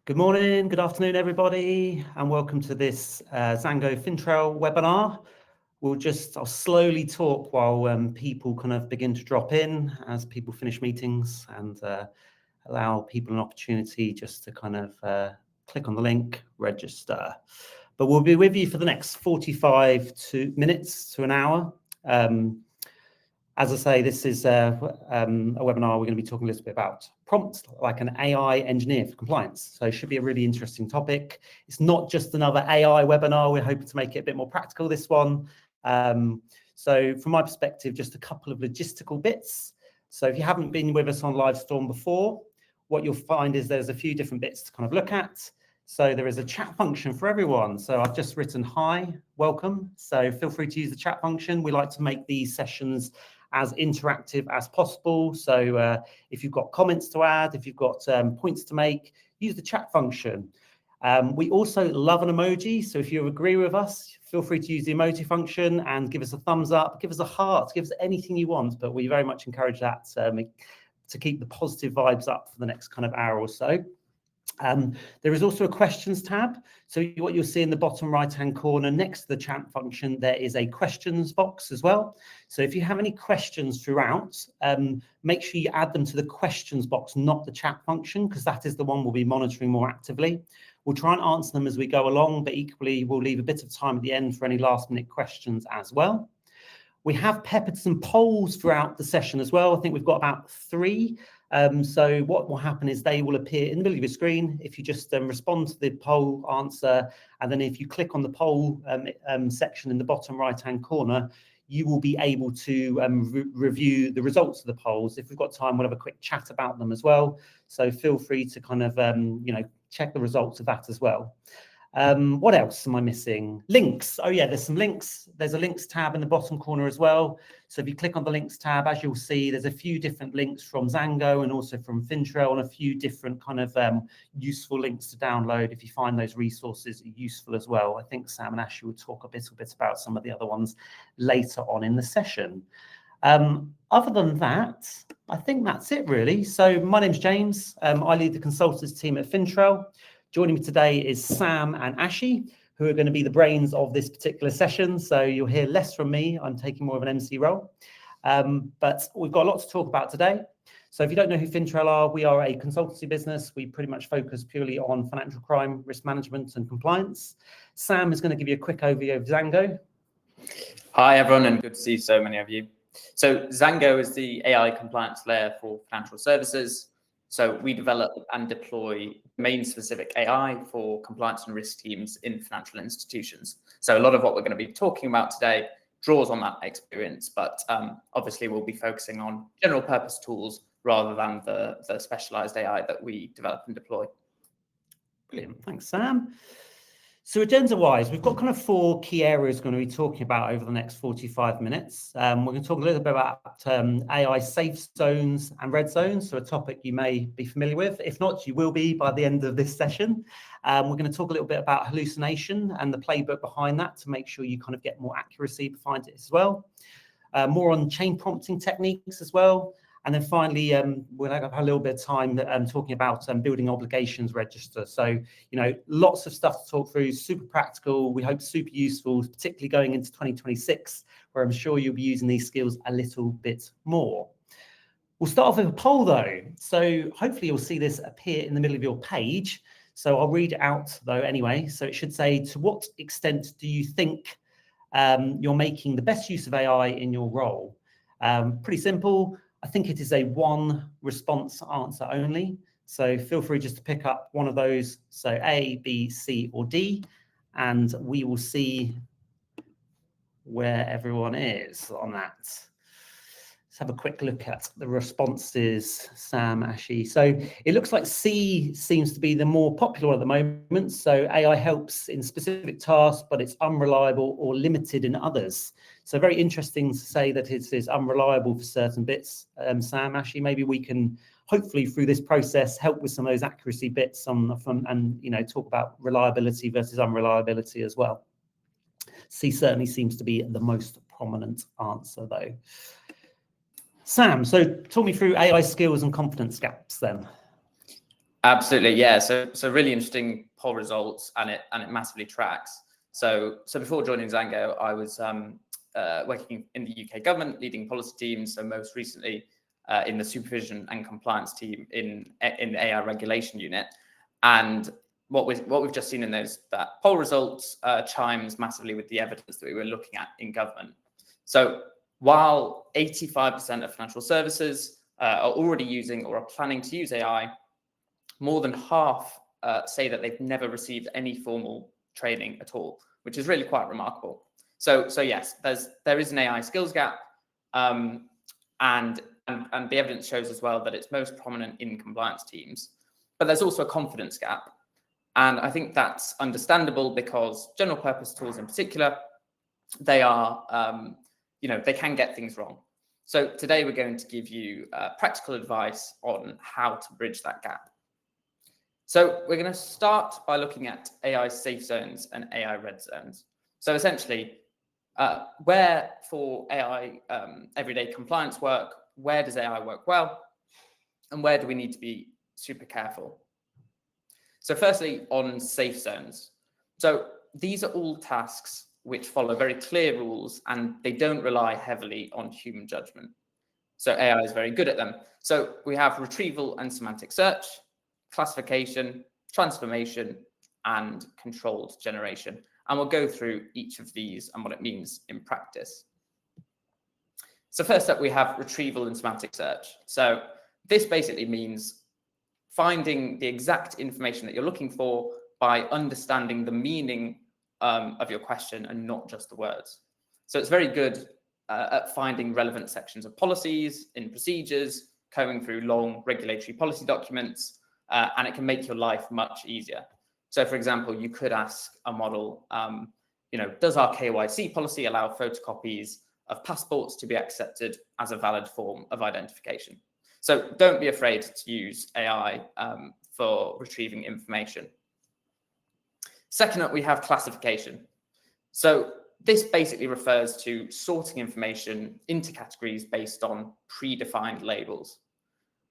Good morning, good afternoon, everybody, and welcome to this Zango FINTRAIL webinar. I'll slowly talk while people kind of begin to drop in as people finish meetings, and allow people an opportunity just to kind of click on the link, register. But we'll be with you for the next 45 minutes to an hour. As I say, this is a webinar we're going to be talking a little bit about prompts, like an AI engineer for compliance. So it should be a really interesting topic. It's not just another AI webinar. We're hoping to make it a bit more practical, this one. So from my perspective, just a couple of logistical bits. So if you haven't been with us on Livestorm before, what you'll find is there's a few different bits to kind of look at. So there is a chat function for everyone. So I've just written, hi, welcome. So feel free to use the chat function. We like to make these sessions as interactive as possible. So if you've got comments to add, if you've got points to make, use the chat function. We also love an emoji. So if you agree with us, feel free to use the emoji function and give us a thumbs up, give us a heart, give us anything you want. But we very much encourage that to keep the positive vibes up for the next kind of hour or so. There is also a questions tab. So what you'll see in the bottom right-hand corner next to the chat function, there is a questions box as well. So if you have any questions throughout, make sure you add them to the questions box, not the chat function, because that is the one we'll be monitoring more actively. We'll try and answer them as we go along, but equally we'll leave a bit of time at the end for any last-minute questions as well. We have peppered some polls throughout the session as well. I think we've got about 3. So what will happen is they will appear in the middle of your screen if you just respond to the poll answer, and then if you click on the poll section in the bottom right-hand corner, you will be able to review the results of the polls. If we've got time, we'll have a quick chat about them as well. So feel free to kind of check the results of that as well. What else am I missing? Links. Oh yeah, there's some links. There's a links tab in the bottom corner as well. So if you click on the links tab, as you'll see, there's a few different links from Zango and also from FINTRAIL, and a few different kind of useful links to download if you find those resources useful as well. I think Sam and Ashley will talk a little bit about some of the other ones later on in the session. Other than that, I think that's it really. So my name's James. I lead the consultants team at FINTRAIL. Joining me today is Sam and Ashi, who are going to be the brains of this particular session. So you'll hear less from me. I'm taking more of an MC role. But we've got a lot to talk about today. So if you don't know who FINTRAIL are, we are a consultancy business. We pretty much focus purely on financial crime, risk management and compliance. Sam is going to give you a quick overview of Zango. Hi, everyone, and good to see so many of you. So Zango is the AI compliance layer for financial services. So we develop and deploy domain-specific AI for compliance and risk teams in financial institutions. So a lot of what we're going to be talking about today draws on that experience, but obviously we'll be focusing on general purpose tools rather than the specialized AI that we develop and deploy. Brilliant. Thanks, Sam. So agenda-wise, we've got kind of 4 key areas we're going to be talking about over the next 45 minutes. We're going to talk a little bit about AI safe zones and red zones, so a topic you may be familiar with. If not, you will be by the end of this session. We're going to talk a little bit about hallucination and the playbook behind that to make sure you kind of get more accuracy behind it as well. More on chain prompting techniques as well. And then finally, we'll have a little bit of time talking about building obligations register. So, lots of stuff to talk through, super practical, we hope super useful, particularly going into 2026, where I'm sure you'll be using these skills a little bit more. We'll start off with a poll though. So hopefully you'll see this appear in the middle of your page. So I'll read it out though anyway. So it should say, to what extent do you think you're making the best use of AI in your role? Pretty simple. I think it is a 1 response answer only. So feel free just to pick up one of those. So A, B, C, or D, and we will see where everyone is on that. Let's have a quick look at the responses, Sam, Ashi. So it looks like C seems to be the more popular at the moment. So AI helps in specific tasks, but it's unreliable or limited in others. So very interesting to say that it is unreliable for certain bits. Sam, Ashi, maybe we can hopefully through this process help with some of those accuracy bits and talk about reliability versus unreliability as well. C certainly seems to be the most prominent answer though. Sam, so talk me through AI skills and confidence gaps then. Absolutely, yeah. So really interesting poll results, and it massively tracks. So before joining Zango, I was working in the UK government, leading policy teams. So most recently in the supervision and compliance team in the AI regulation unit. And what we've just seen in that poll results chimes massively with the evidence that we were looking at in government. So while 85% of financial services are already using or are planning to use AI, more than half say that they've never received any formal training at all, which is really quite remarkable. So yes, there is an AI skills gap, and the evidence shows as well that it's most prominent in compliance teams. But there's also a confidence gap, and I think that's understandable because general purpose tools in particular, they are they can get things wrong. So today we're going to give you practical advice on how to bridge that gap. So we're going to start by looking at AI safe zones and AI red zones. So essentially, where for AI everyday compliance work, where does AI work well? And where do we need to be super careful? So firstly, on safe zones. So these are all tasks which follow very clear rules and they don't rely heavily on human judgment. So AI is very good at them. So we have retrieval and semantic search, classification, transformation, and controlled generation. And we'll go through each of these and what it means in practice. So first up, we have retrieval and semantic search. So this basically means finding the exact information that you're looking for by understanding the meaning of your question and not just the words. So it's very good at finding relevant sections of policies, in procedures, combing through long regulatory policy documents, and it can make your life much easier. So for example, you could ask a model, does our KYC policy allow photocopies of passports to be accepted as a valid form of identification? So don't be afraid to use AI for retrieving information. Second up, we have classification. So this basically refers to sorting information into categories based on predefined labels.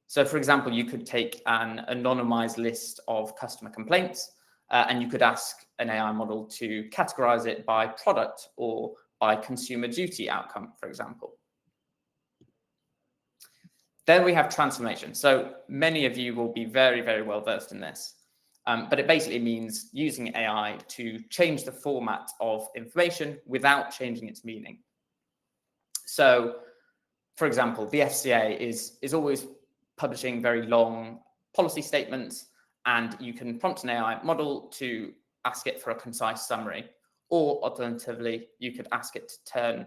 So for example, you could take an anonymized list of customer complaints and you could ask an AI model to categorize it by product or by consumer duty outcome, for example. Then we have transformation. So many of you will be very, very well versed in this, but it basically means using AI to change the format of information without changing its meaning. So for example, the FCA is always publishing very long policy statements, and you can prompt an AI model to ask it for a concise summary, or alternatively, you could ask it to turn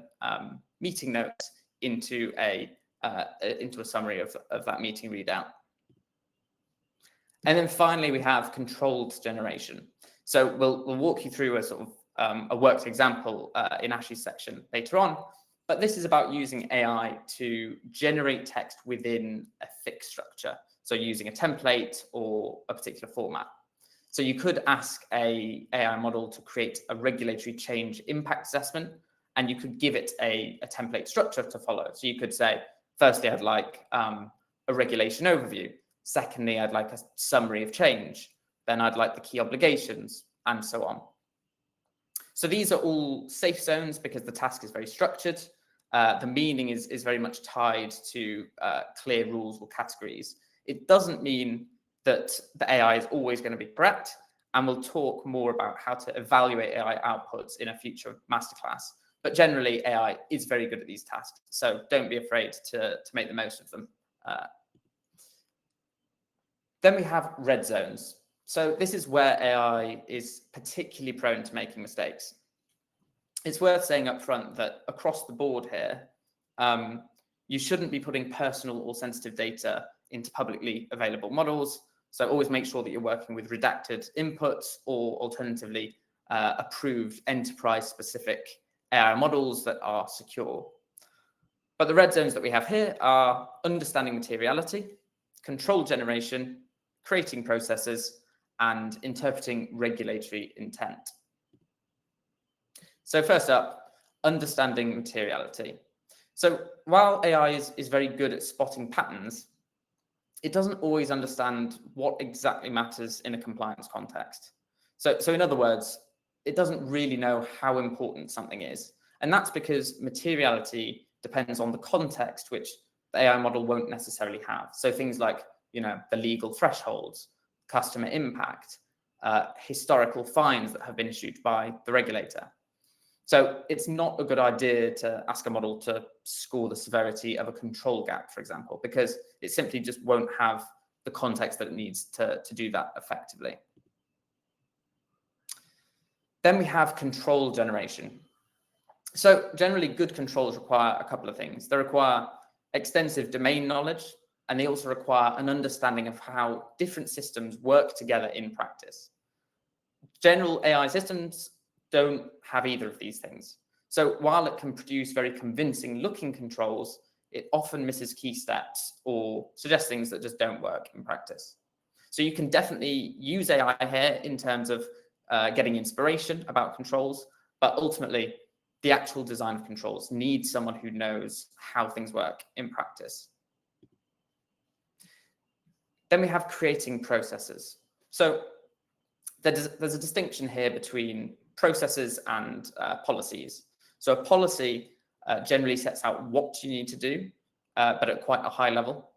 meeting notes into a summary of that meeting readout. And then finally, we have controlled generation. So we'll walk you through a sort of a worked example in Ash's section later on. But this is about using AI to generate text within a fixed structure. So using a template or a particular format. So you could ask an AI model to create a regulatory change impact assessment, and you could give it a template structure to follow. So you could say, firstly, I'd like a regulation overview. Secondly, I'd like a summary of change. Then I'd like the key obligations, and so on. So these are all safe zones because the task is very structured. The meaning is very much tied to clear rules or categories. It doesn't mean that the AI is always going to be correct, and we'll talk more about how to evaluate AI outputs in a future masterclass. But generally, AI is very good at these tasks, so don't be afraid to make the most of them. Then we have red zones. So this is where AI is particularly prone to making mistakes. It's worth saying up front that across the board here, you shouldn't be putting personal or sensitive data into publicly available models. So always make sure that you're working with redacted inputs or alternatively approved enterprise-specific AI models that are secure. But the red zones that we have here are understanding materiality, control generation, creating processes, and interpreting regulatory intent. So first up, understanding materiality. So while AI is very good at spotting patterns, it doesn't always understand what exactly matters in a compliance context. So in other words, it doesn't really know how important something is. And that's because materiality depends on the context, which the AI model won't necessarily have. So things like, the legal thresholds, customer impact, historical fines that have been issued by the regulator. So it's not a good idea to ask a model to score the severity of a control gap, for example, because it simply just won't have the context that it needs to do that effectively. Then we have control generation. So generally, good controls require a couple of things. They require extensive domain knowledge, and they also require an understanding of how different systems work together in practice. General AI systems don't have either of these things. So while it can produce very convincing looking controls, it often misses key steps or suggests things that just don't work in practice. So you can definitely use AI here in terms of getting inspiration about controls, but ultimately the actual design of controls needs someone who knows how things work in practice. Then we have creating processes. So there's a distinction here between processes and policies. So a policy generally sets out what you need to do, but at quite a high level,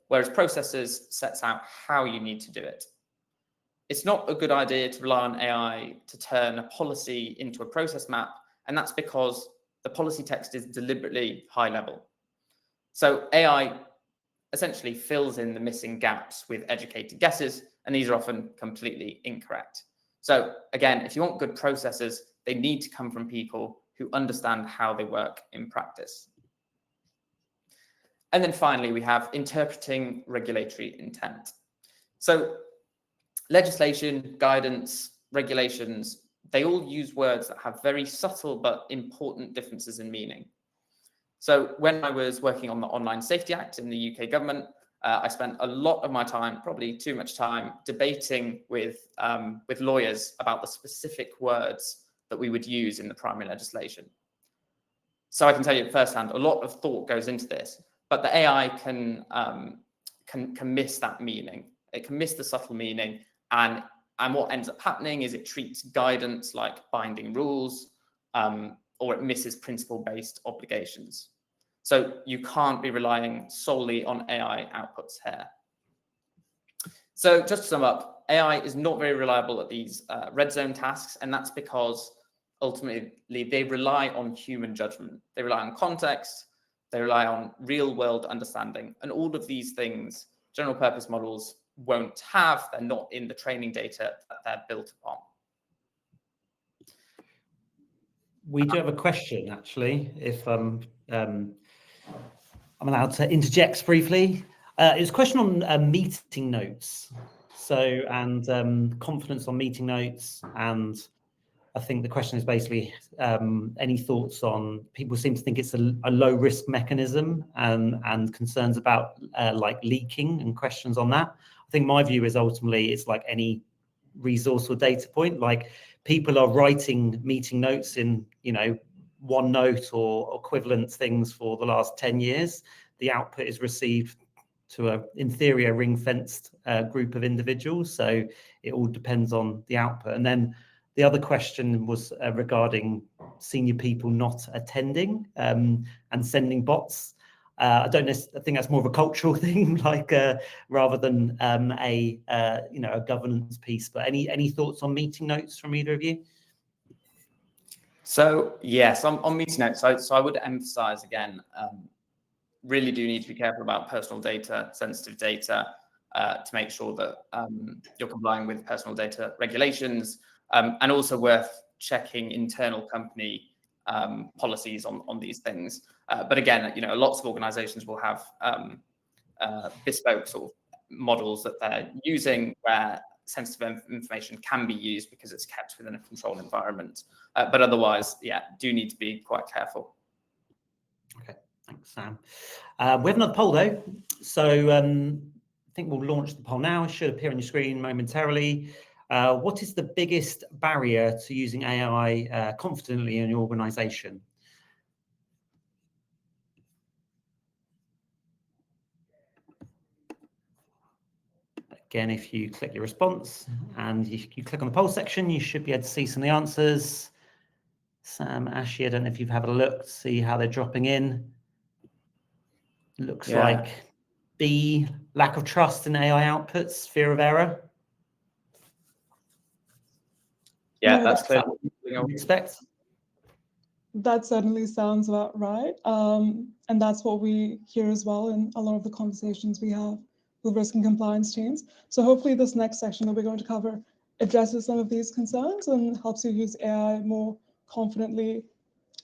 whereas processes sets out how you need to do it. It's not a good idea to rely on AI to turn a policy into a process map, and that's because the policy text is deliberately high level. So AI essentially fills in the missing gaps with educated guesses, and these are often completely incorrect. So again, if you want good processes, they need to come from people who understand how they work in practice. And then finally, we have interpreting regulatory intent. So legislation, guidance, regulations, they all use words that have very subtle but important differences in meaning. So when I was working on the Online Safety Act in the UK government, I spent a lot of my time, probably too much time, debating with lawyers about the specific words that we would use in the primary legislation. So I can tell you firsthand, a lot of thought goes into this, but the AI can miss that meaning. It can miss the subtle meaning, and what ends up happening is it treats guidance like binding rules, or it misses principle-based obligations. So you can't be relying solely on AI outputs here. So just to sum up, AI is not very reliable at these red zone tasks, and that's because ultimately they rely on human judgment. They rely on context, they rely on real-world understanding, and all of these things general purpose models won't have. They're not in the training data that they're built upon. We do have a question, actually, if I'm allowed to interject briefly. It's a question on meeting notes. So, and confidence on meeting notes. And I think the question is basically any thoughts on, people seem to think it's a low risk mechanism, and concerns about like leaking and questions on that. I think my view is ultimately it's like any resource or data point. Like people are writing meeting notes in, OneNote or equivalent things for the last 10 years. The output is received to a, in theory, a ring-fenced group of individuals. So it all depends on the output. And then the other question was regarding senior people not attending and sending bots. I don't know. I think that's more of a cultural thing, like rather than a governance piece. But any thoughts on meeting notes from either of you? So yes, on meeting notes. So I would emphasize again, really do need to be careful about personal data, sensitive data, to make sure that you're complying with personal data regulations, and also worth checking internal company policies on these things. But again, lots of organizations will have bespoke sort of models that they're using where sensitive information can be used because it's kept within a controlled environment. But otherwise, do need to be quite careful. Okay, thanks, Sam. We have another poll though. So I think we'll launch the poll now. It should appear on your screen momentarily. What is the biggest barrier to using AI confidently in your organization? Again, if you click your response and you click on the poll section, you should be able to see some of the answers. Sam, Ashley, I don't know if you've had a look to see how they're dropping in. Looks like B, lack of trust in AI outputs, fear of error. Yeah, that's clear. What you expect. That certainly sounds about right. And that's what we hear as well in a lot of the conversations we have with risk and compliance teams. So hopefully this next section that we're going to cover addresses some of these concerns and helps you use AI more confidently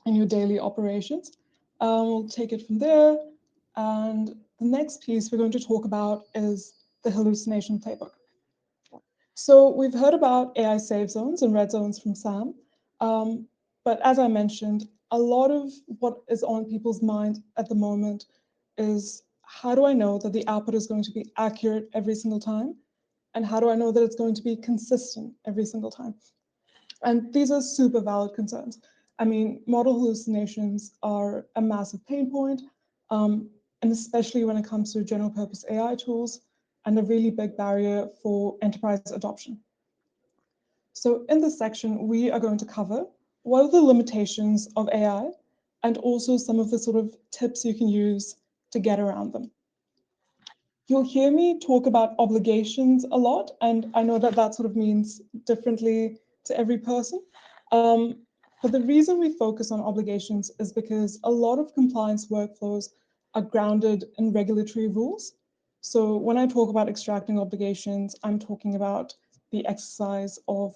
in your daily operations. We'll take it from there. And the next piece we're going to talk about is the hallucination playbook. So we've heard about AI safe zones and red zones from Sam. But as I mentioned, a lot of what is on people's mind at the moment is, how do I know that the output is going to be accurate every single time? And how do I know that it's going to be consistent every single time? And these are super valid concerns. I mean, model hallucinations are a massive pain point, and especially when it comes to general purpose AI tools, and a really big barrier for enterprise adoption. So in this section, we are going to cover what are the limitations of AI, and also some of the sort of tips you can use to get around them. You'll hear me talk about obligations a lot, and I know that that sort of means differently to every person. But the reason we focus on obligations is because a lot of compliance workflows are grounded in regulatory rules. So when I talk about extracting obligations, I'm talking about the exercise of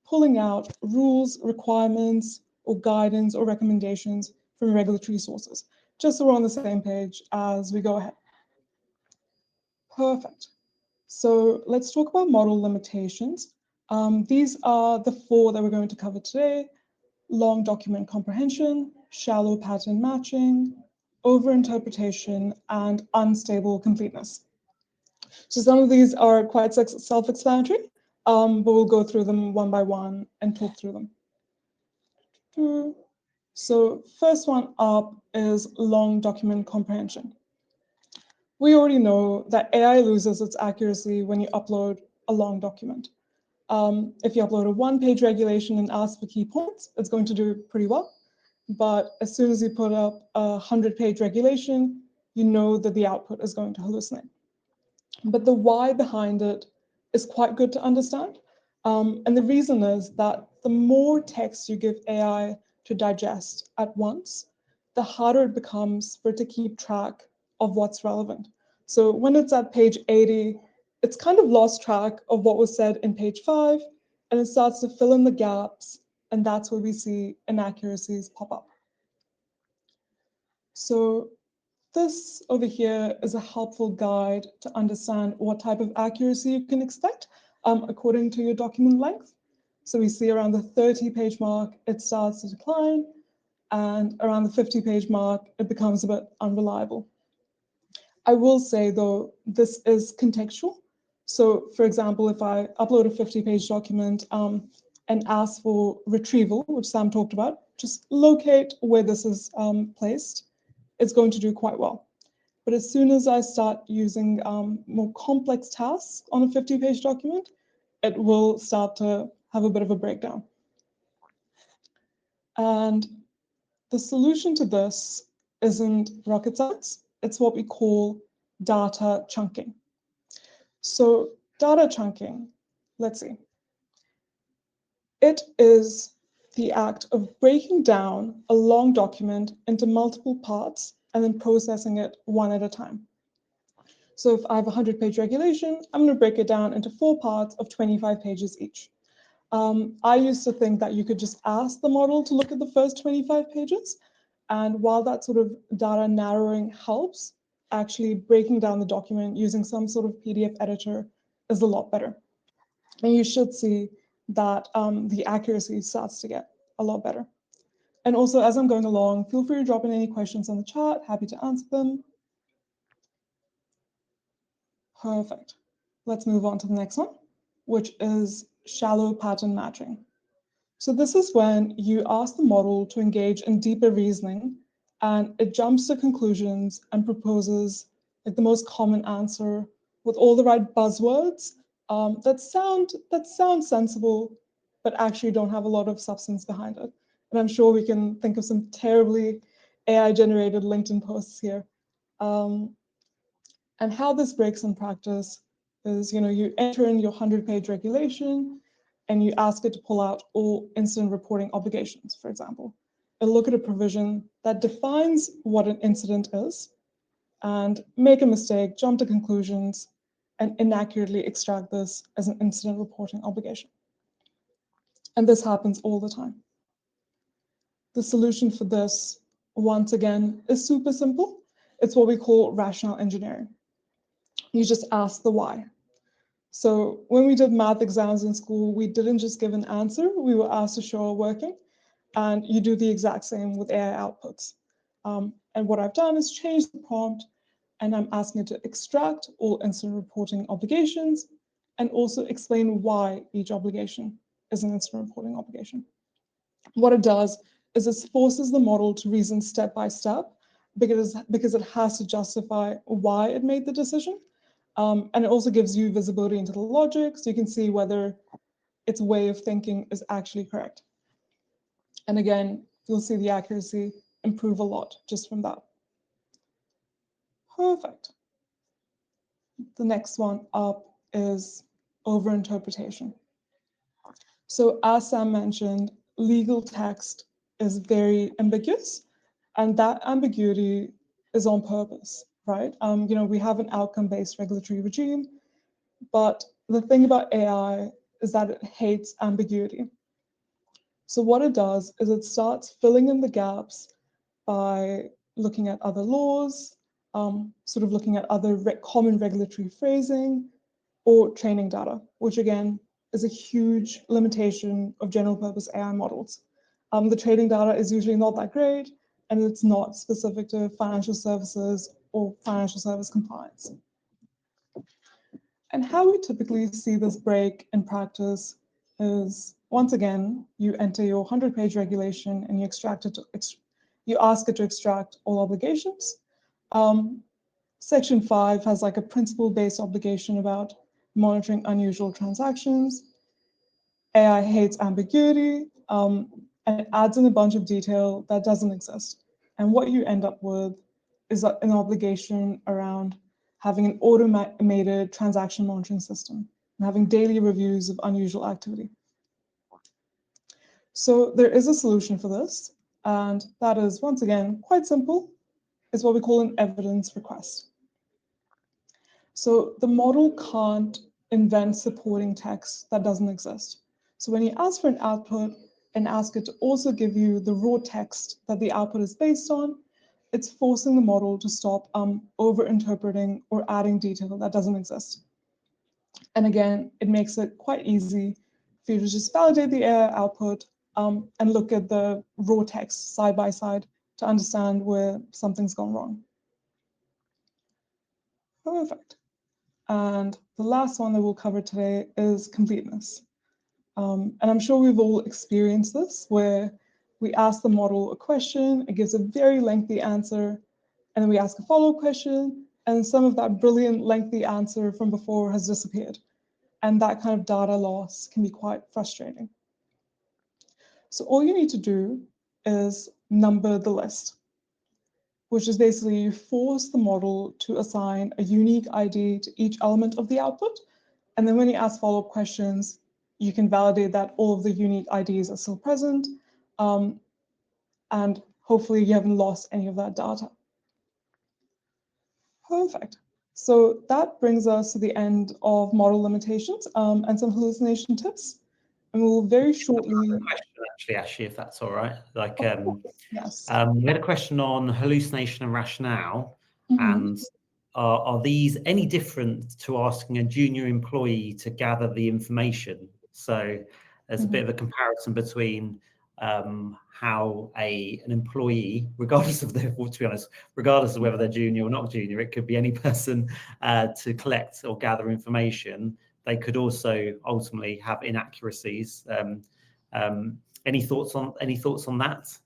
pulling out rules, requirements, or guidance or recommendations from regulatory sources, just so we're on the same page as we go ahead. Perfect. So let's talk about model limitations. These are the 4 that we're going to cover today: long document comprehension, shallow pattern matching, overinterpretation, and unstable completeness. So some of these are quite self-explanatory, but we'll go through them one by one and talk through them. So first one up is long document comprehension. We already know that AI loses its accuracy when you upload a long document. If you upload a 1-page regulation and ask for key points, it's going to do pretty well. But as soon as you put up a 100-page regulation, you know that the output is going to hallucinate. But the why behind it is quite good to understand. And the reason is that the more text you give AI to digest at once, the harder it becomes for it to keep track of what's relevant. So when it's at page 80, it's kind of lost track of what was said in page 5, and it starts to fill in the gaps, and that's where we see inaccuracies pop up. So this over here is a helpful guide to understand what type of accuracy you can expect according to your document length. So we see around the 30-page mark, it starts to decline, and around the 50-page mark, it becomes a bit unreliable. I will say, though, this is contextual. So, for example, if I upload a 50-page document and ask for retrieval, which Sam talked about, just locate where this is placed, it's going to do quite well. But as soon as I start using more complex tasks on a 50-page document, it will start to have a bit of a breakdown. And the solution to this isn't rocket science. It's what we call data chunking. So data chunking, let's see. It is the act of breaking down a long document into multiple parts and then processing it one at a time. So if I have a 100-page regulation, I'm going to break it down into 4 parts of 25 pages each. I used to think that you could just ask the model to look at the first 25 pages. And while that sort of data narrowing helps, actually breaking down the document using some sort of PDF editor is a lot better. And you should see that the accuracy starts to get a lot better. And also, as I'm going along, feel free to drop in any questions on the chat. Happy to answer them. Perfect. Let's move on to the next one, which is shallow pattern matching. So this is when you ask the model to engage in deeper reasoning, and it jumps to conclusions and proposes like the most common answer with all the right buzzwords that sound sensible, but actually don't have a lot of substance behind it. And I'm sure we can think of some terribly AI-generated LinkedIn posts here. And how this breaks in practice is, you enter in your 100-page regulation and you ask it to pull out all incident reporting obligations, for example. It'll look at a provision that defines what an incident is and make a mistake, jump to conclusions, and inaccurately extract this as an incident reporting obligation. And this happens all the time. The solution for this, once again, is super simple. It's what we call rational engineering. You just ask the why. So when we did math exams in school, we didn't just give an answer, we were asked to show our working, and you do the exact same with AI outputs. And what I've done is change the prompt, and I'm asking it to extract all incident reporting obligations and also explain why each obligation is an incident reporting obligation. What it does is it forces the model to reason step by step because it has to justify why it made the decision. And it also gives you visibility into the logic, so you can see whether its way of thinking is actually correct. And again, you'll see the accuracy improve a lot just from that. Perfect. The next one up is overinterpretation. So as Sam mentioned, legal text is very ambiguous, and that ambiguity is on purpose, right? We have an outcome-based regulatory regime, but the thing about AI is that it hates ambiguity. So what it does is it starts filling in the gaps by looking at other laws, sort of looking at other common regulatory phrasing, or training data, which again is a huge limitation of general purpose AI models. The training data is usually not that great, and it's not specific to financial services or financial service compliance. And how we typically see this break in practice is, once again, you enter your 100-page regulation and you ask it to extract all obligations. Section 5 has like a principle-based obligation about monitoring unusual transactions. AI hates ambiguity, and it adds in a bunch of detail that doesn't exist. And what you end up with is an obligation around having an automated transaction monitoring system and having daily reviews of unusual activity. So there is a solution for this, and that is, once again, quite simple. It's what we call an evidence request. So the model can't invent supporting text that doesn't exist. So when you ask for an output and ask it to also give you the raw text that the output is based on, it's forcing the model to stop over-interpreting or adding detail that doesn't exist. And again, it makes it quite easy for you to just validate the AI output and look at the raw text side by side to understand where something's gone wrong. Perfect. And the last one that we'll cover today is completeness. And I'm sure we've all experienced this, where we ask the model a question, it gives a very lengthy answer, and then we ask a follow-up question, and some of that brilliant lengthy answer from before has disappeared. And that kind of data loss can be quite frustrating. So all you need to do is number the list, which is basically you force the model to assign a unique ID to each element of the output. And then when you ask follow-up questions, you can validate that all of the unique IDs are still present. And hopefully you haven't lost any of that data. Perfect. So that brings us to the end of model limitations and some hallucination tips. And we'll very shortly... Question, actually, if that's all right. Like, yes. We had a question on hallucination and rationale, and are these any different to asking a junior employee to gather the information? So there's a bit of a comparison between how an employee, regardless of to be honest, regardless of whether they're junior or not junior, it could be any person to collect or gather information. They could also ultimately have inaccuracies. Any thoughts on that?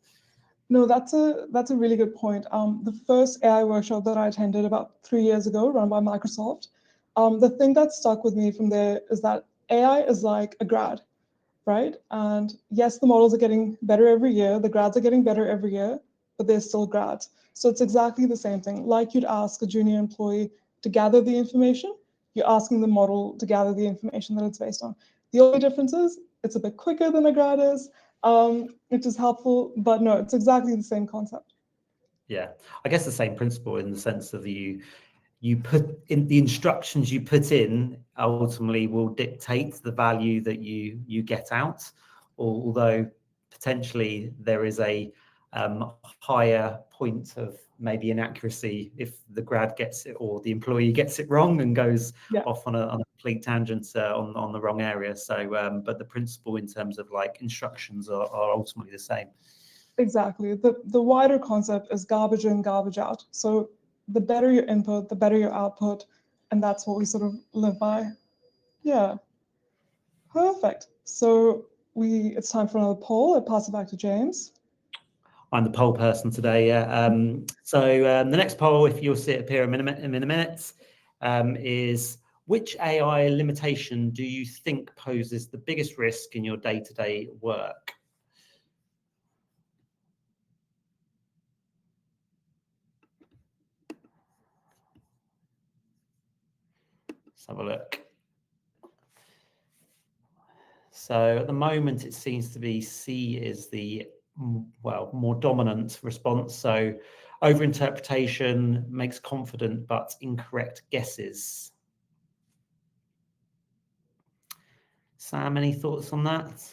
No, that's a really good point. The first AI workshop that I attended about 3 years ago, run by Microsoft, The thing that stuck with me from there is that AI is like a grad, right? And yes, the models are getting better every year, the grads are getting better every year, but they're still grads. So it's exactly the same thing. Like you'd ask a junior employee to gather the information, you're asking the model to gather the information that it's based on. The only difference is it's a bit quicker than a grad is, which is helpful, but no, it's exactly the same concept. Yeah, I guess the same principle in the sense of you put in the instructions you put in ultimately will dictate the value that you get out, although potentially there is a higher point of maybe inaccuracy if the grad gets it or the employee gets it wrong and goes off on a complete tangent on the wrong area. So but the principle in terms of like instructions are ultimately the same. Exactly. The wider concept is garbage in, garbage out. So the better your input, the better your output, and that's what we sort of live by. Yeah. Perfect. So it's time for another poll. I pass it back to James. I'm the poll person today. So the next poll, if you'll see it appear in a minute, is which AI limitation do you think poses the biggest risk in your day-to-day work? Let's have a look. So at the moment, it seems to be C is the more dominant response. So overinterpretation makes confident but incorrect guesses. Sam, any thoughts on that?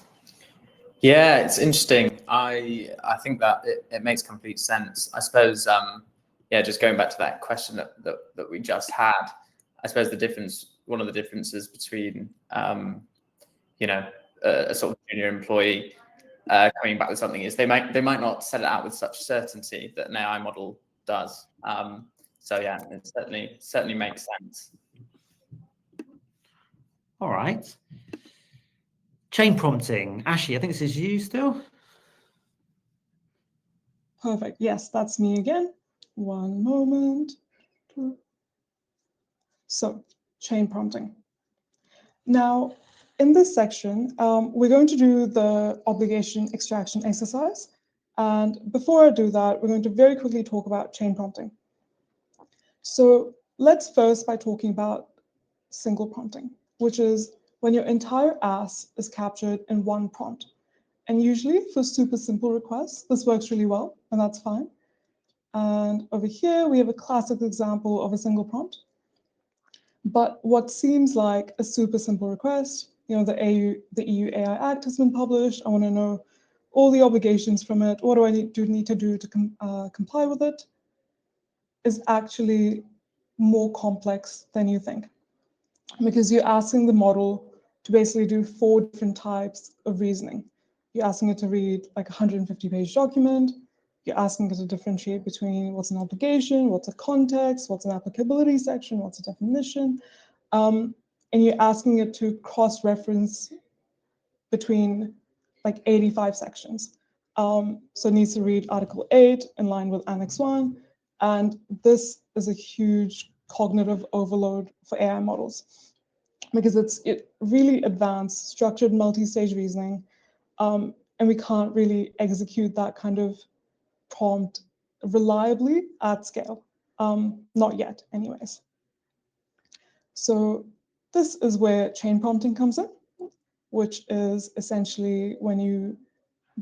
Yeah, it's interesting. I think that it makes complete sense. I suppose, just going back to that question that we just had, I suppose one of the differences between, a sort of junior employee coming back with something is they might not set it out with such certainty that an AI model does. So yeah, it certainly makes sense. All right. Chain prompting. Ashley, I think this is you still. Perfect. Yes, that's me again. One moment. So, chain prompting. Now, in this section, we're going to do the obligation extraction exercise. And before I do that, we're going to very quickly talk about chain prompting. So let's first by talking about single prompting, which is when your entire ask is captured in one prompt. And usually for super simple requests, this works really well, and that's fine. And over here, we have a classic example of a single prompt. But what seems like a super simple request, the EU AI Act has been published. I want to know all the obligations from it. What do I need to do to comply with it? Is actually more complex than you think, because you're asking the model to basically do 4 different types of reasoning. You're asking it to read like a 150-page document. You're asking it to differentiate between what's an obligation, what's a context, what's an applicability section, what's a definition. And you're asking it to cross-reference between like 85 sections. So it needs to read Article 8 in line with Annex 1. And this is a huge cognitive overload for AI models, because it really advanced structured multi-stage reasoning. And we can't really execute that kind of prompt reliably at scale. Not yet, anyways. So this is where chain prompting comes in, which is essentially when you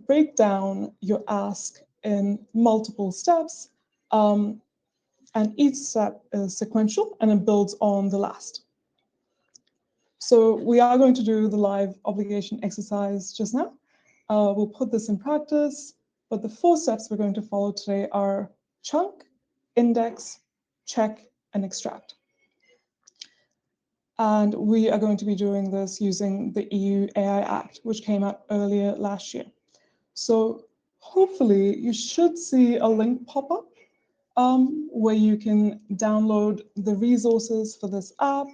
break down your ask in multiple steps, and each step is sequential and it builds on the last. So we are going to do the live obligation exercise just now. We'll put this in practice, but the 4 steps we're going to follow today are chunk, index, check, and extract. And we are going to be doing this using the EU AI Act, which came out earlier last year. So hopefully you should see a link pop up where you can download the resources for this app.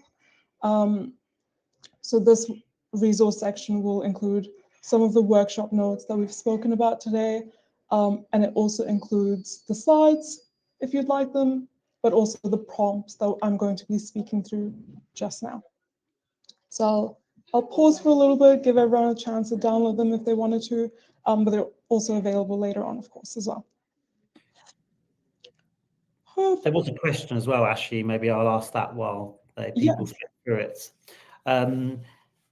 So this resource section will include some of the workshop notes that we've spoken about today. And it also includes the slides, if you'd like them, but also the prompts that I'm going to be speaking through just now. So I'll pause for a little bit, give everyone a chance to download them if they wanted to, but they're also available later on, of course, as well. There was a question as well, Ashley. Maybe I'll ask that while people flip through it.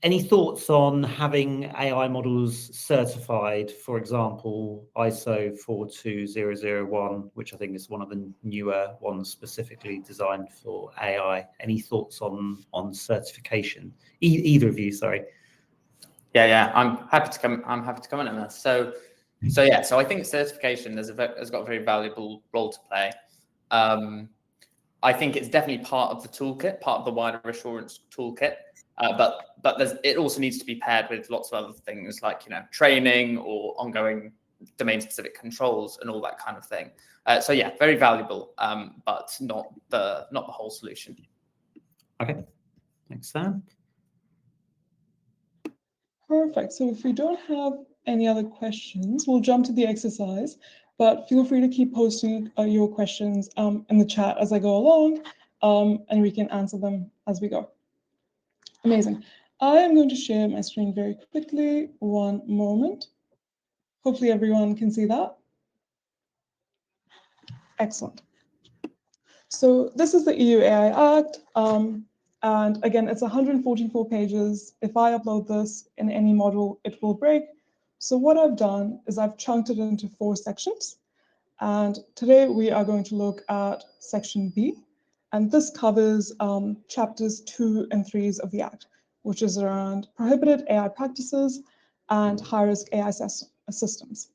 Any thoughts on having AI models certified, for example, ISO 42001, which I think is one of the newer ones specifically designed for AI? Any thoughts on certification? Either of you, sorry. Yeah, I'm happy to comment on this. So I think certification has got a very valuable role to play. I think it's definitely part of the toolkit, part of the wider assurance toolkit. But it also needs to be paired with lots of other things like training or ongoing domain-specific controls and all that kind of thing. So yeah, very valuable, but not the whole solution. Okay, thanks, Sam. Perfect. So if we don't have any other questions, we'll jump to the exercise. But feel free to keep posting your questions in the chat as I go along, and we can answer them as we go. Amazing. I am going to share my screen very quickly. One moment. Hopefully everyone can see that. Excellent. So this is the EU AI Act. And again, it's 144 pages. If I upload this in any model, it will break. So what I've done is I've chunked it into 4 sections. And today we are going to look at section B. And this covers chapters 2 and 3 of the Act, which is around prohibited AI practices and high-risk AI systems.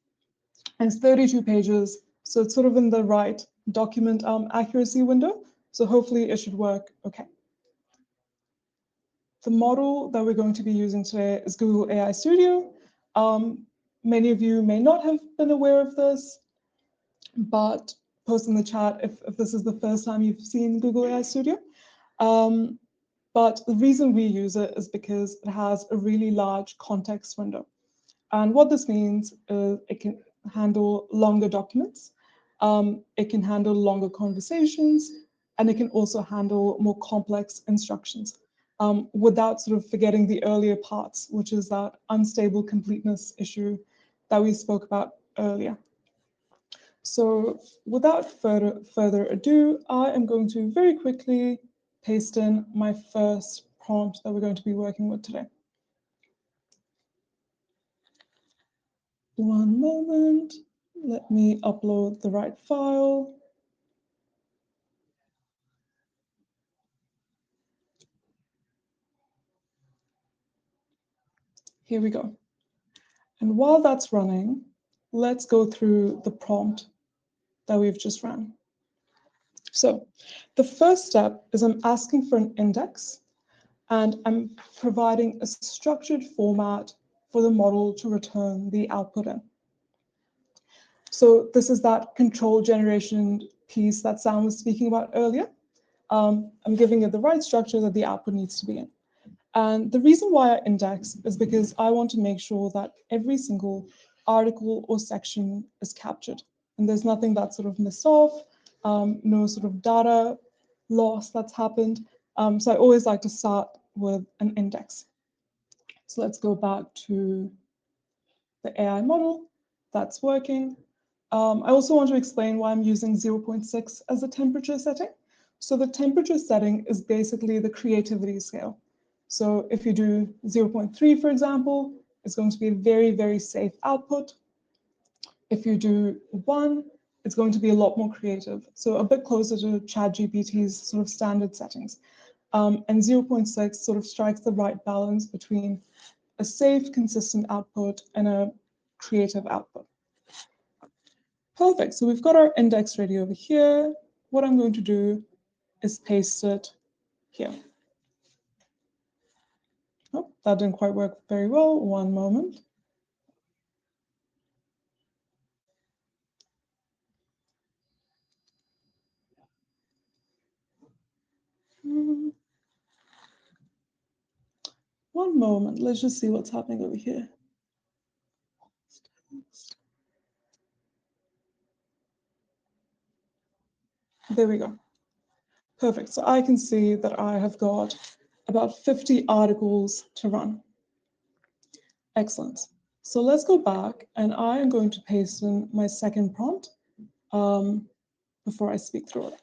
And it's 32 pages, so it's sort of in the right document accuracy window. So hopefully it should work okay. The model that we're going to be using today is Google AI Studio. Many of you may not have been aware of this, but post in the chat if this is the first time you've seen Google AI Studio. But the reason we use it is because it has a really large context window. And what this means is it can handle longer documents, it can handle longer conversations, and it can also handle more complex instructions without sort of forgetting the earlier parts, which is that unstable completeness issue that we spoke about earlier. So without further ado, I am going to very quickly paste in my first prompt that we're going to be working with today. One moment, let me upload the right file. Here we go. And while that's running, let's go through the prompt that we've just ran. So the first step is I'm asking for an index, and I'm providing a structured format for the model to return the output in. So this is that control generation piece that Sam was speaking about earlier. I'm giving it the right structure that the output needs to be in. And the reason why I index is because I want to make sure that every single article or section is captured. And there's nothing that's sort of missed off, no sort of data loss that's happened. So I always like to start with an index. So let's go back to the AI model. That's working. I also want to explain why I'm using 0.6 as a temperature setting. So the temperature setting is basically the creativity scale. So if you do 0.3, for example, it's going to be a very, very safe output. If you do 1, it's going to be a lot more creative. So a bit closer to ChatGPT's sort of standard settings. And 0.6 sort of strikes the right balance between a safe, consistent output and a creative output. Perfect. So we've got our index ready over here. What I'm going to do is paste it here. Oh, that didn't quite work very well. One moment. One moment. Let's just see what's happening over here. There we go. Perfect. So I can see that I have got about 50 articles to run. Excellent. So let's go back, and I am going to paste in my second prompt before I speak through it.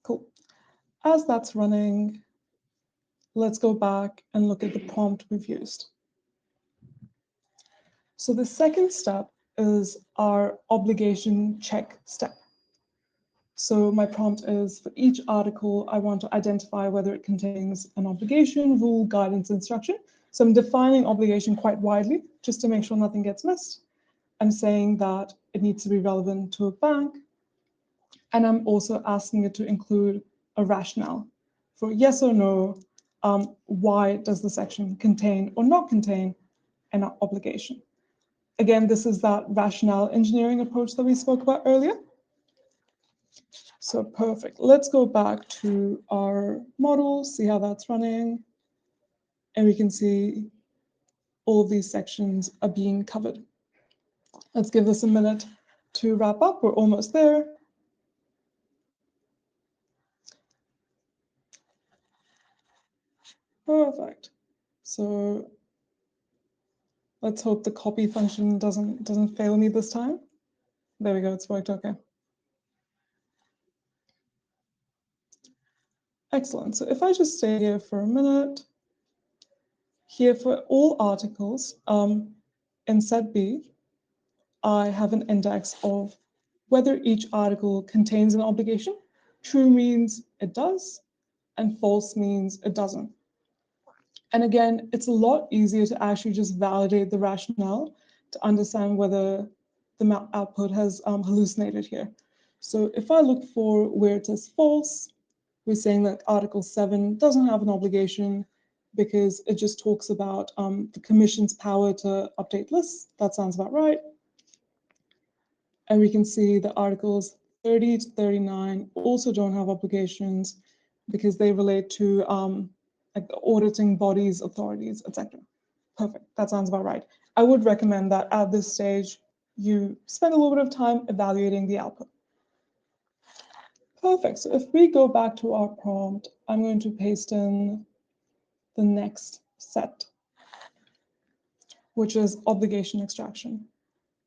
Cool. As that's running, let's go back and look at the prompt we've used. So the second step is our obligation check step. So my prompt is, for each article, I want to identify whether it contains an obligation, rule, guidance, instruction. So I'm defining obligation quite widely, just to make sure nothing gets missed. I'm saying that it needs to be relevant to a bank. And I'm also asking it to include a rationale for yes or no, why does the section contain or not contain an obligation? Again, this is that rationale engineering approach that we spoke about earlier. So perfect. Let's go back to our model, see how that's running. And we can see all of these sections are being covered. Let's give this a minute to wrap up. We're almost there. Perfect. So let's hope the copy function doesn't fail me this time. There we go, it's worked okay. Excellent. So if I just stay here for a minute, here for all articles, in set B, I have an index of whether each article contains an obligation. True means it does, and false means it doesn't. And again, it's a lot easier to actually just validate the rationale to understand whether the output has hallucinated here. So if I look for where it says false, we're saying that Article 7 doesn't have an obligation because it just talks about the Commission's power to update lists. That sounds about right. And we can see that Articles 30 to 39 also don't have obligations because they relate to like the auditing bodies, authorities, etc. Perfect, that sounds about right. I would recommend that at this stage, you spend a little bit of time evaluating the output. Perfect, so if we go back to our prompt, I'm going to paste in the next set, which is obligation extraction.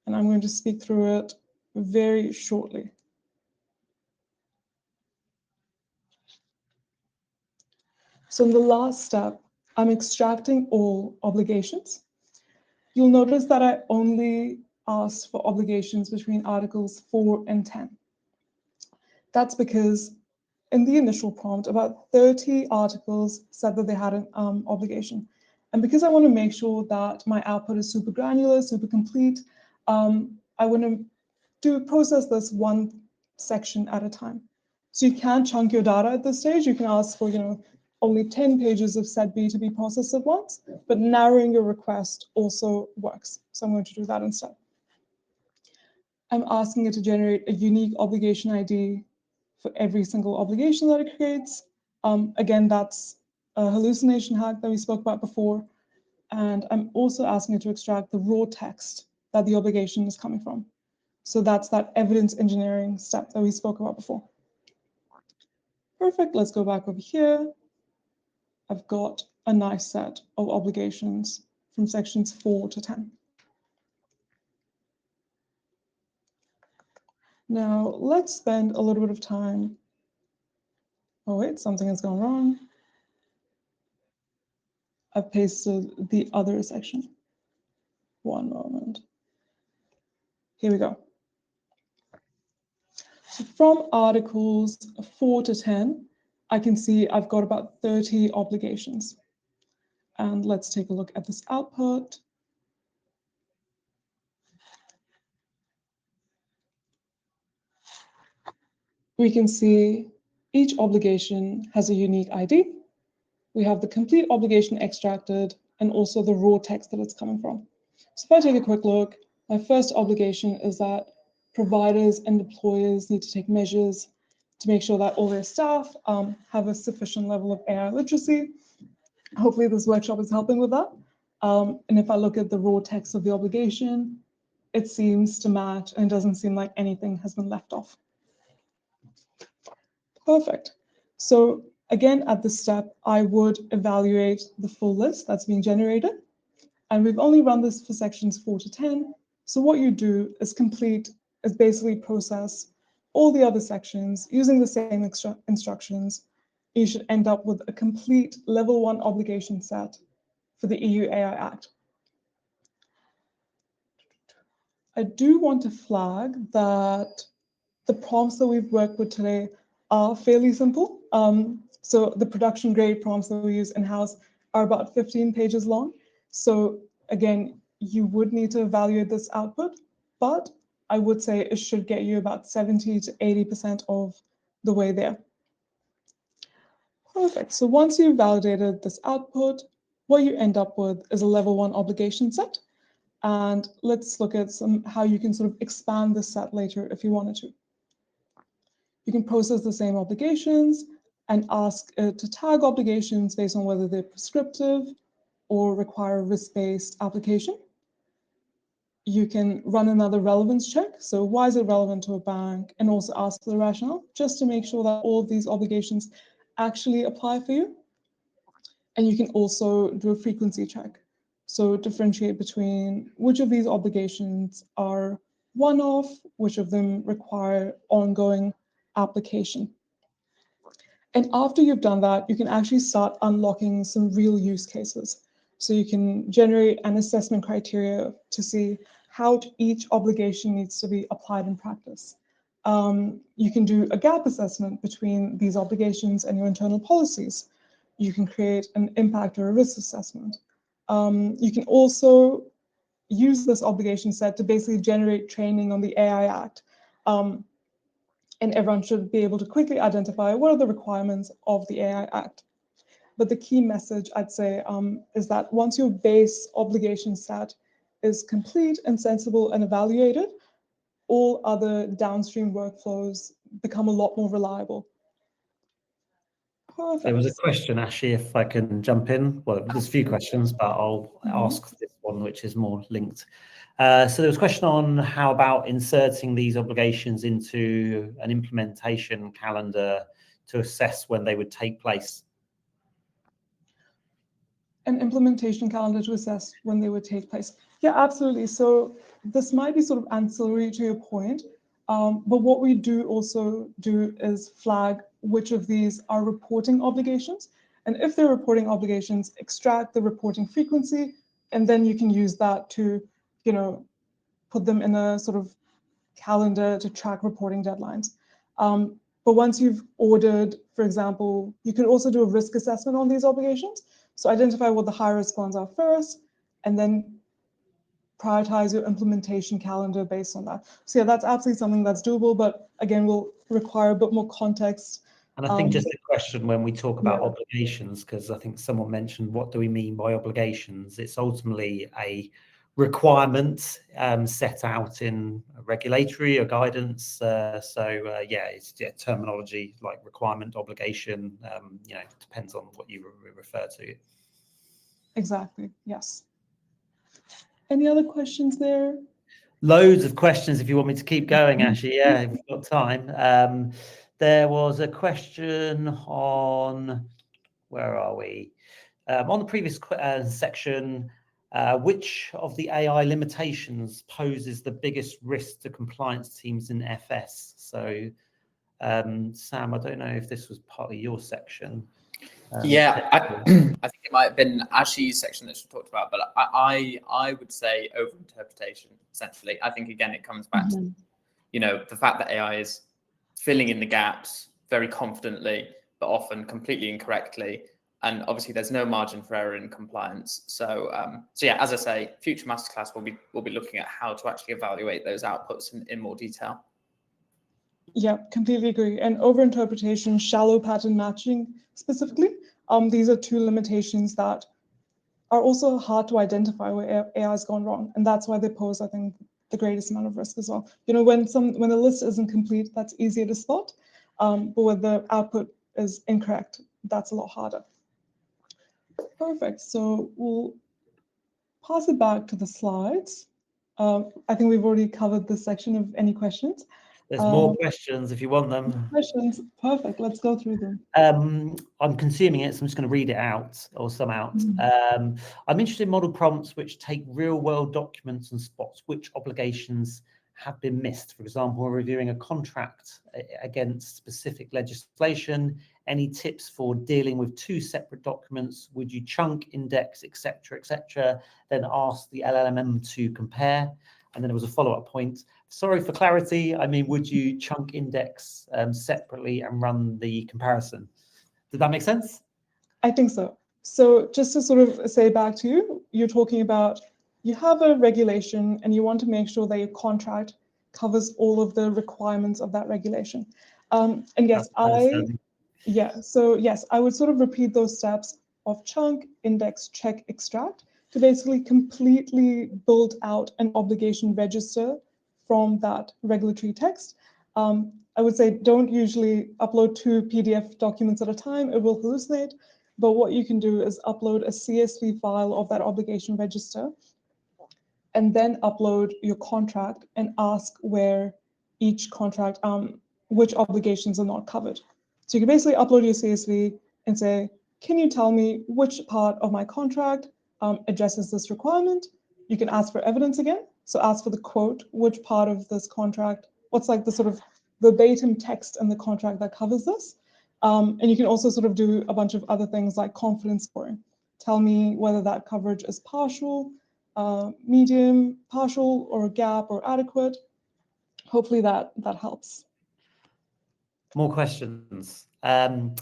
And I'm going to speak through it very shortly. So in the last step, I'm extracting all obligations. You'll notice that I only asked for obligations between Articles 4 and 10. That's because in the initial prompt, about 30 articles said that they had an obligation. And because I want to make sure that my output is super granular, super complete, I want to process this one section at a time. So you can chunk your data at this stage. You can ask for, only 10 pages of set B to be processed at once, but narrowing your request also works. So I'm going to do that instead. I'm asking it to generate a unique obligation ID for every single obligation that it creates. Again, that's a hallucination hack that we spoke about before. And I'm also asking it to extract the raw text that the obligation is coming from. So that's that evidence engineering step that we spoke about before. Perfect, let's go back over here. I've got a nice set of obligations from sections 4 to 10. Now let's spend a little bit of time. Oh wait, something has gone wrong. I've pasted the other section. One moment. Here we go. So from Articles 4 to 10, I can see I've got about 30 obligations. And let's take a look at this output. We can see each obligation has a unique ID. We have the complete obligation extracted and also the raw text that it's coming from. So if I take a quick look, my first obligation is that providers and employers need to take measures to make sure that all their staff have a sufficient level of AI literacy. Hopefully this workshop is helping with that. And if I look at the raw text of the obligation, it seems to match and it doesn't seem like anything has been left off. Perfect. So again, at this step, I would evaluate the full list that's being generated. And we've only run this for sections 4 to 10. So what you do is basically process all the other sections using the same instructions. You should end up with a complete level 1 obligation set for the EU AI Act. I do want to flag that the prompts that we've worked with today are fairly simple. So the production grade prompts that we use in-house are about 15 pages long. So again, you would need to evaluate this output, but I would say it should get you about 70 to 80% of the way there. Perfect. So once you've validated this output, what you end up with is a level 1 obligation set. And let's look at how you can sort of expand this set later if you wanted to. You can process the same obligations and ask it to tag obligations based on whether they're prescriptive or require a risk-based application. You can run another relevance check. So why is it relevant to a bank? And also ask for the rationale, just to make sure that all of these obligations actually apply for you. And you can also do a frequency check. So differentiate between which of these obligations are one-off, which of them require ongoing application. And after you've done that, you can actually start unlocking some real use cases. So you can generate an assessment criteria to see how each obligation needs to be applied in practice. You can do a gap assessment between these obligations and your internal policies. You can create an impact or a risk assessment. You can also use this obligation set to basically generate training on the AI Act. And everyone should be able to quickly identify what are the requirements of the AI Act. But the key message, I'd say, is that once your base obligation set is complete and sensible and evaluated, all other downstream workflows become a lot more reliable. Perfect. There was a question, actually, if I can jump in. Well, there's a few questions, but I'll ask this one, which is more linked. So there was a question on how about inserting these obligations into an implementation calendar to assess when they would take place. An implementation calendar to assess when they would take place. Yeah, absolutely. So this might be sort of ancillary to your point, but what we do also do is flag which of these are reporting obligations. And if they're reporting obligations, extract the reporting frequency, and then you can use that to, put them in a sort of calendar to track reporting deadlines. But once you've ordered, for example, you can also do a risk assessment on these obligations. So identify what the high risk ones are first, and then prioritize your implementation calendar based on that. So yeah, that's absolutely something that's doable, but again, will require a bit more context. And I think just a question when we talk about obligations, because I think someone mentioned, what do we mean by obligations? It's ultimately a requirement set out in a regulatory or guidance. It's terminology like requirement, obligation, depends on what you refer to. Exactly, yes. Any other questions there? Loads of questions if you want me to keep going, actually. Yeah, if we've got time. There was a question on, where are we? On the previous section, which of the AI limitations poses the biggest risk to compliance teams in FS? So, Sam, I don't know if this was part of your section. I think it might have been Ashi's section that she talked about, but I would say overinterpretation, essentially. I think, again, it comes back to, the fact that AI is filling in the gaps very confidently, but often completely incorrectly. And obviously, there's no margin for error in compliance. So yeah, as I say, future masterclass will be looking at how to actually evaluate those outputs in more detail. Yeah, completely agree. And overinterpretation, shallow pattern matching specifically, these are two limitations that are also hard to identify where AI has gone wrong. And that's why they pose, I think, the greatest amount of risk as well. When the list isn't complete, that's easier to spot. But when the output is incorrect, that's a lot harder. Perfect. So we'll pass it back to the slides. I think we've already covered this section of any questions. There's more questions if you want them. Questions, perfect. Let's go through them. I'm consuming it, so I'm just going to read it out or some out. I'm interested in model prompts which take real-world documents and spots which obligations have been missed. For example, we're reviewing a contract against specific legislation. Any tips for dealing with two separate documents? Would you chunk, index, etc., etc., then ask the LLM to compare? And then there was a follow-up point. Sorry for clarity. I mean, would you chunk, index separately and run the comparison? Did that make sense? I think so. So just to sort of say back to you, you're talking about you have a regulation and you want to make sure that your contract covers all of the requirements of that regulation. And yes, I would sort of repeat those steps of chunk, index, check, extract to basically completely build out an obligation register from that regulatory text. I would say don't usually upload 2 PDF documents at a time. It will hallucinate. But what you can do is upload a CSV file of that obligation register and then upload your contract and ask where each contract, which obligations are not covered. So you can basically upload your CSV and say, can you tell me which part of my contract addresses this requirement? You can ask for evidence again. So ask for the quote, which part of this contract, what's like the sort of verbatim text in the contract that covers this. And you can also sort of do a bunch of other things like confidence scoring. Tell me whether that coverage is partial, medium, partial, or gap, or adequate. Hopefully that helps. More questions. On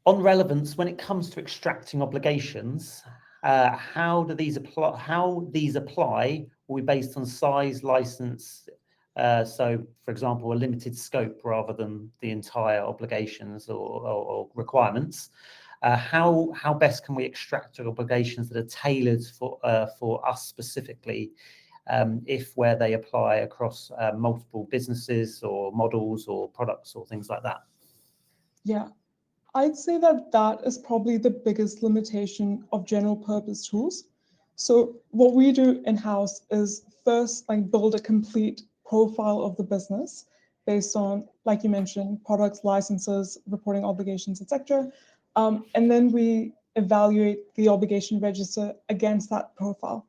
relevance, when it comes to extracting obligations, how these apply will be based on size, license. So, for example, a limited scope rather than the entire obligations or requirements. How best can we extract obligations that are tailored for us specifically, if where they apply across multiple businesses or models or products or things like that? Yeah. I'd say that is probably the biggest limitation of general purpose tools. So what we do in-house is first build a complete profile of the business based on, like you mentioned, products, licenses, reporting obligations, etc. And then we evaluate the obligation register against that profile.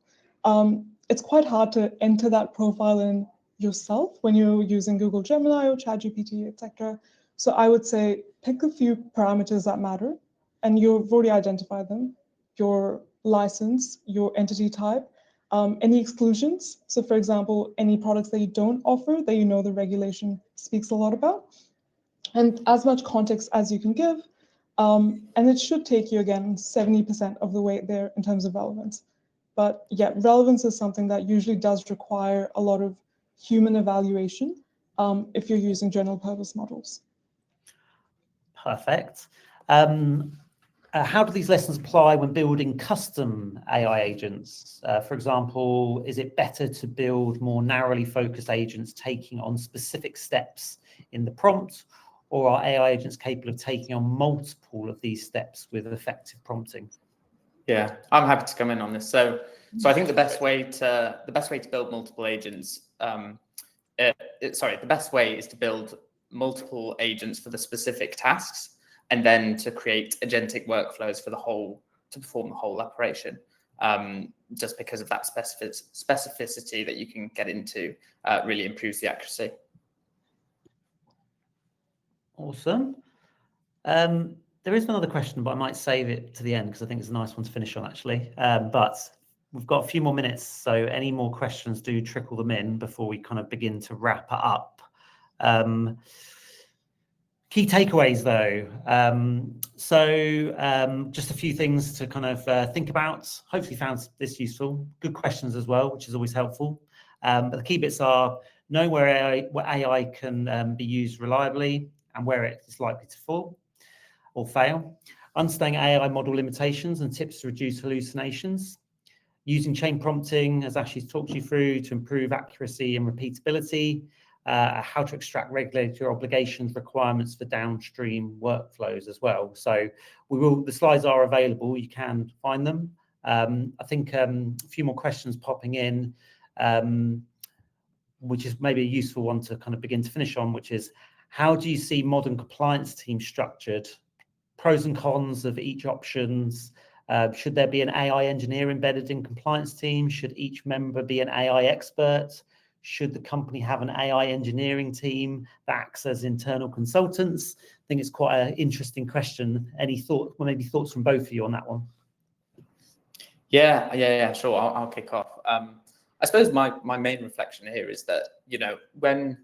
It's quite hard to enter that profile in yourself when you're using Google Gemini or ChatGPT, etc. So I would say pick a few parameters that matter, and you've already identified them: your license, your entity type, any exclusions. So for example, any products that you don't offer that you know the regulation speaks a lot about, and as much context as you can give. And it should take you, again, 70% of the way there in terms of relevance. But yeah, relevance is something that usually does require a lot of human evaluation if you're using general purpose models. Perfect. How do these lessons apply when building custom AI agents? For example, is it better to build more narrowly focused agents taking on specific steps in the prompt, or are AI agents capable of taking on multiple of these steps with effective prompting? Yeah, I'm happy to come in on this. So I think the best way to build multiple agents, the best way is to build multiple agents for the specific tasks, and then to create agentic workflows to perform the whole operation. Just because of that specificity that you can get into really improves the accuracy. Awesome. There is another question, but I might save it to the end because I think it's a nice one to finish on, actually. But we've got a few more minutes, so any more questions, do trickle them in before we kind of begin to wrap it up. Key takeaways, though. Just a few things to kind of think about. Hopefully found this useful. Good questions as well, which is always helpful. But the key bits are know where AI can be used reliably and where it is likely to fall or fail. Understanding AI model limitations and tips to reduce hallucinations. Using chain prompting, as Ashley's talked you through, to improve accuracy and repeatability. How to extract regulatory obligations requirements for downstream workflows as well. So the slides are available. You can find them. I think a few more questions popping in, which is maybe a useful one to kind of begin to finish on, which is, how do you see modern compliance teams structured? Pros and cons of each options. Should there be an AI engineer embedded in compliance team? Should each member be an AI expert? Should the company have an AI engineering team that acts as internal consultants? I think it's quite an interesting question. Any thoughts, well, maybe thoughts from both of you on that one? Yeah, sure. I'll kick off. I suppose my main reflection here is that, when,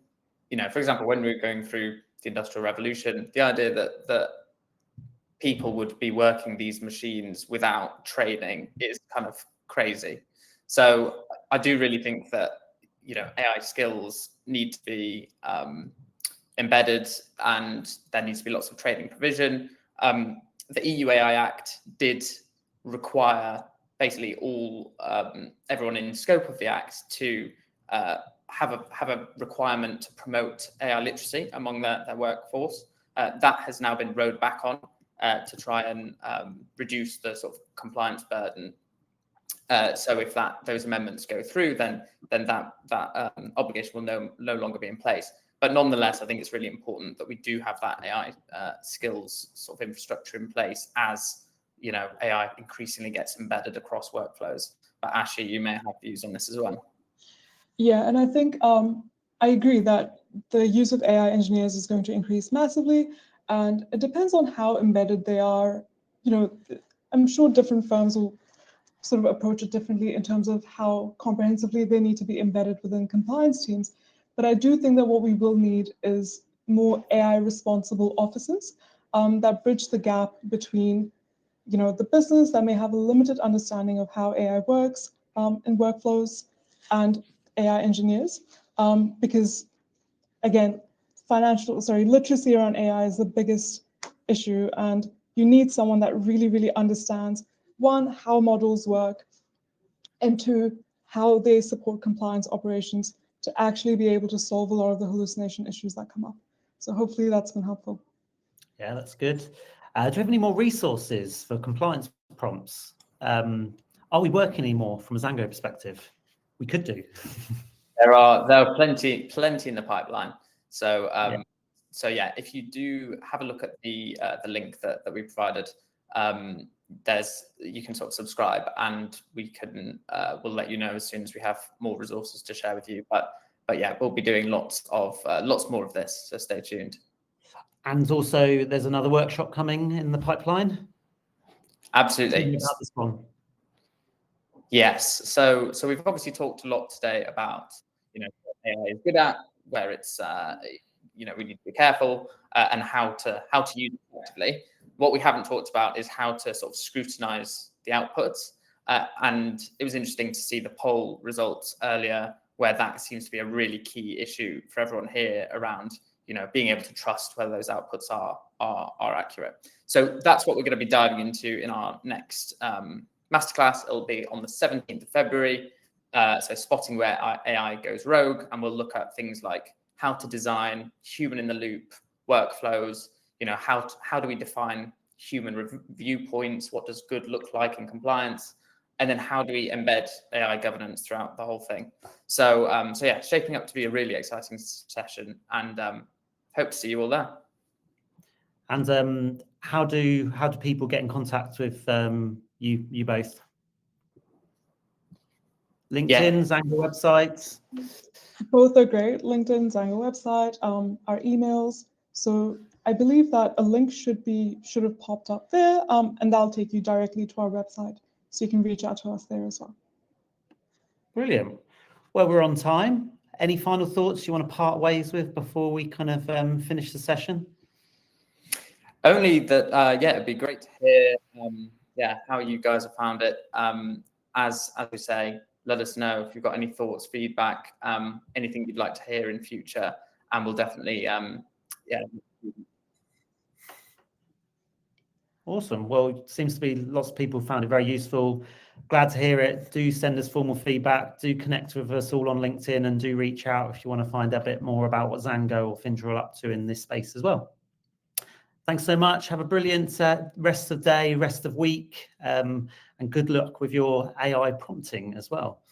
for example, when we were going through the Industrial Revolution, the idea that people would be working these machines without training is kind of crazy. So I do really think that, AI skills need to be embedded, and there needs to be lots of training provision. The EU AI Act did require basically everyone in scope of the Act to have a requirement to promote AI literacy among their workforce. That has now been rowed back on to try and reduce the sort of compliance burden. So if those amendments go through, then that obligation will no longer be in place. But nonetheless, I think it's really important that we do have that AI skills sort of infrastructure in place as AI increasingly gets embedded across workflows. But Ashi, you may have views on this as well. Yeah, and I think I agree that the use of AI engineers is going to increase massively, and it depends on how embedded they are. I'm sure different firms will sort of approach it differently in terms of how comprehensively they need to be embedded within compliance teams. But I do think that what we will need is more AI responsible officers that bridge the gap between the business that may have a limited understanding of how AI works in workflows and AI engineers, because again, literacy around AI is the biggest issue, and you need someone that really, really understands, one, how models work, and two, how they support compliance operations to actually be able to solve a lot of the hallucination issues that come up. So hopefully that's been helpful. Yeah, that's good. Do you have any more resources for compliance prompts? Are we working anymore from a Zango perspective? We could do. There are plenty in the pipeline. So yeah, if you do have a look at the link that we provided, you can sort of subscribe, and we'll let you know as soon as we have more resources to share with you. But yeah, we'll be doing lots more of this, so stay tuned. And also, there's another workshop coming in the pipeline. Absolutely. Tell me about this one. Yes. So we've obviously talked a lot today about what AI is good at, where it's we need to be careful, and how to use it effectively. What we haven't talked about is how to sort of scrutinize the outputs. And it was interesting to see the poll results earlier, where that seems to be a really key issue for everyone here around being able to trust whether those outputs are accurate. So that's what we're going to be diving into in our next masterclass. It'll be on the 17th of February. So spotting where AI goes rogue, and we'll look at things like how to design human in the loop workflows. How do we define human viewpoints? What does good look like in compliance? And then how do we embed AI governance throughout the whole thing? So yeah, shaping up to be a really exciting session, and hope to see you all there. And how do people get in contact with you both? LinkedIn, Zango websites? Both are great. LinkedIn, Zango website, our emails. So I believe that a link should have popped up there, and that'll take you directly to our website, so you can reach out to us there as well. Brilliant. Well, we're on time. Any final thoughts you want to part ways with before we kind of finish the session? Only that, it'd be great to hear how you guys have found it. As we say, let us know if you've got any thoughts, feedback, anything you'd like to hear in future, and we'll definitely Awesome. Well, it seems to be lots of people found it very useful. Glad to hear it. Do send us formal feedback. Do connect with us all on LinkedIn, and do reach out if you want to find a bit more about what Zango or FINTRAIL are up to in this space as well. Thanks so much. Have a brilliant rest of day, rest of week, and good luck with your AI prompting as well.